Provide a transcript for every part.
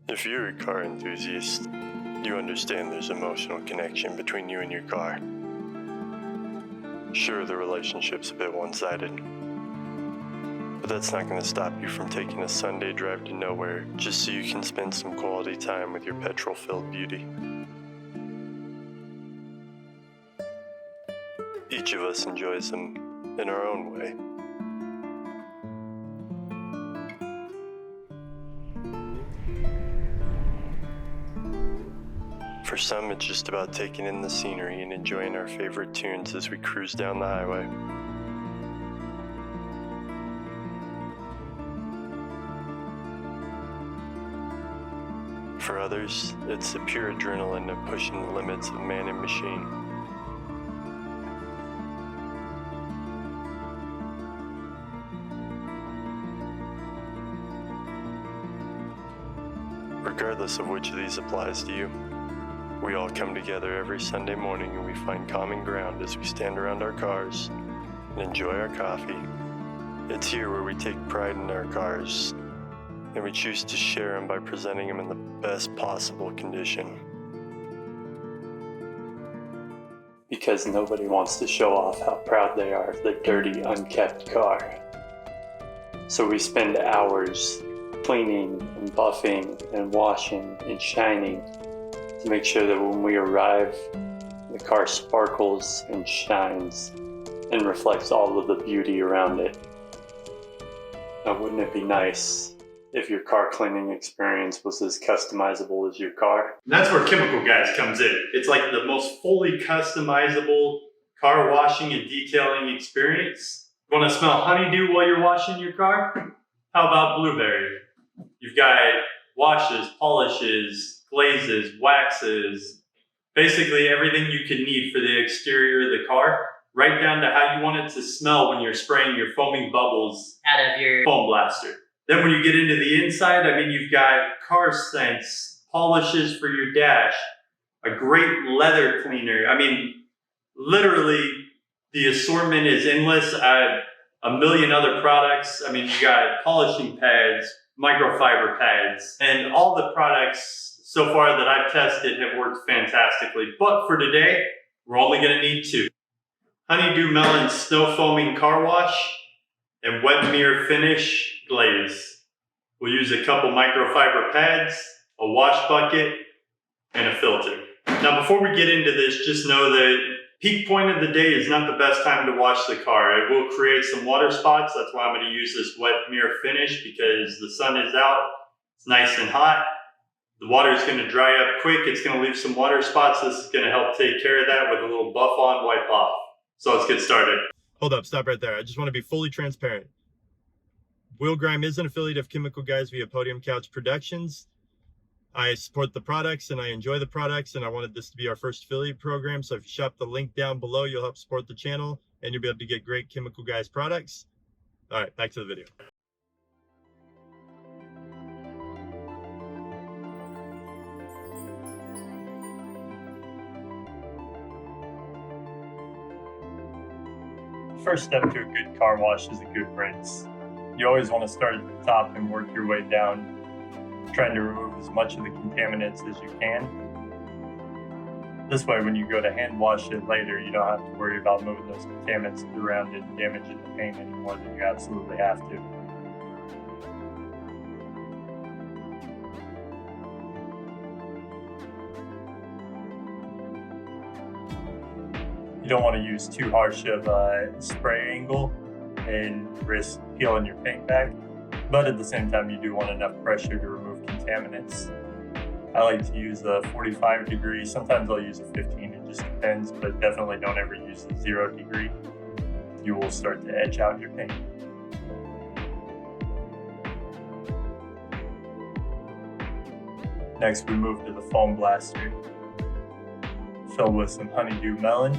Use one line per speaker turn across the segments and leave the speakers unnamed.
If you're a car enthusiast, you understand there's an emotional connection between you and your car. Sure, the relationship's a bit one-sided, but that's not going to stop you from taking a Sunday drive to nowhere just so you can spend some quality time with your petrol-filled beauty. Each of us enjoys them in our own way. For some, it's just about taking in the scenery and enjoying our favorite tunes as we cruise down the highway. For others, it's the pure adrenaline of pushing the limits of man and machine. Regardless of which of these applies to you, we all come together every Sunday morning and we find common ground as we stand around our cars and enjoy our coffee. It's here where we take pride in our cars and we choose to share them by presenting them in the best possible condition. Because nobody wants to show off how proud they are of their dirty, unkept car. So we spend hours cleaning and buffing and washing and shining to make sure that when we arrive, the car sparkles and shines and reflects all of the beauty around it. Now, wouldn't it be nice if your car cleaning experience was as customizable as your car?
And that's where Chemical Guys comes in. It's like the most fully customizable car washing and detailing experience. Want to smell honeydew while you're washing your car? How about blueberry? You've got washes, polishes, glazes, waxes, basically everything you could need for the exterior of the car, right down to how you want it to smell when you're spraying your foaming bubbles
out of your
foam blaster. Then when you get into the inside, I mean, you've got car scents, polishes for your dash, a great leather cleaner. I mean, literally the assortment is endless. A million other products. I mean, you got polishing pads, microfiber pads, and all the products so far that I've tested have worked fantastically. But for today, we're only going to need two. Honeydew Melon Snow Foaming Car Wash and Wet Mirror Finish Glaze. We'll use a couple microfiber pads, a wash bucket, and a filter. Now, before we get into this, just know that peak point of the day is not the best time to wash the car. It will create some water spots. That's why I'm going to use this Wet Mirror Finish, because the sun is out, it's nice and hot. The water is going to dry up quick. It's going to leave some water spots. This is going to help take care of that with a little buff on, wipe off. So let's get started.
Hold up, stop right there. I just want to be fully transparent. Wheel Grime is an affiliate of Chemical Guys via Podium Couch Productions. I support the products and I enjoy the products, and I wanted this to be our first affiliate program. So if you shop the link down below, you'll help support the channel and you'll be able to get great Chemical Guys products. All right, back to the video. First step to a good car wash is a good rinse. You always want to start at the top and work your way down, trying to remove as much of the contaminants as you can. This way, when you go to hand wash it later, you don't have to worry about moving those contaminants around and damaging the paint any more than you absolutely have to. You don't want to use too harsh of a spray angle and risk peeling your paint back, but at the same time you do want enough pressure to remove contaminants. I like to use a 45 degree, sometimes I'll use a 15, it just depends, but definitely don't ever use a 0 degree. You will start to etch out your paint. Next we move to the foam blaster. Filled with some Honeydew Melon.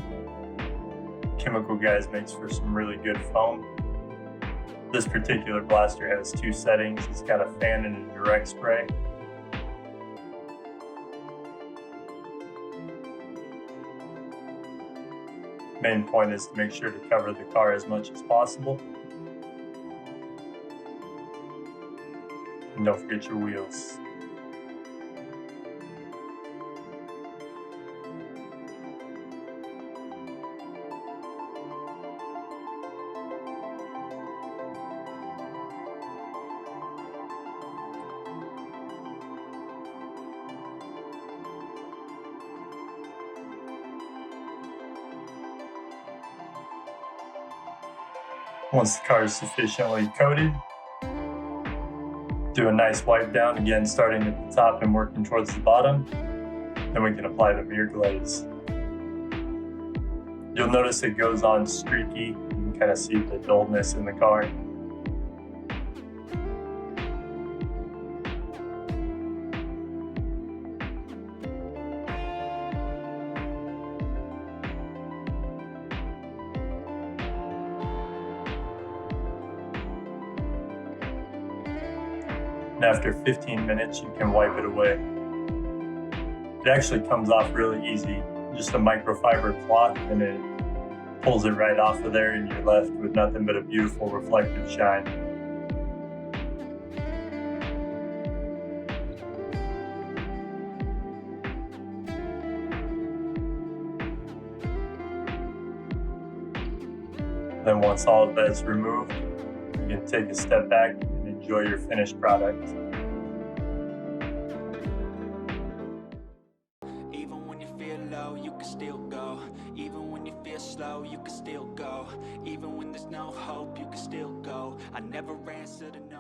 Chemical Guys makes for some really good foam. This particular blaster has two settings. It's got a fan and a direct spray. Main point is to make sure to cover the car as much as possible. And don't forget your wheels. Once the car is sufficiently coated, do a nice wipe down, again starting at the top and working towards the bottom. Then we can apply the mirror glaze. You'll notice it goes on streaky. You can kind of see the dullness in the car. And after 15 minutes, you can wipe it away. It actually comes off really easy. Just a microfiber cloth, and it pulls it right off of there, and you're left with nothing but a beautiful reflective shine. Then once all of that is removed, you can take a step back and enjoy your finished product.
Even when you feel low, you can still go. Even when you feel slow, you can still go. Even when there's no hope, you can still go. I never answer to no.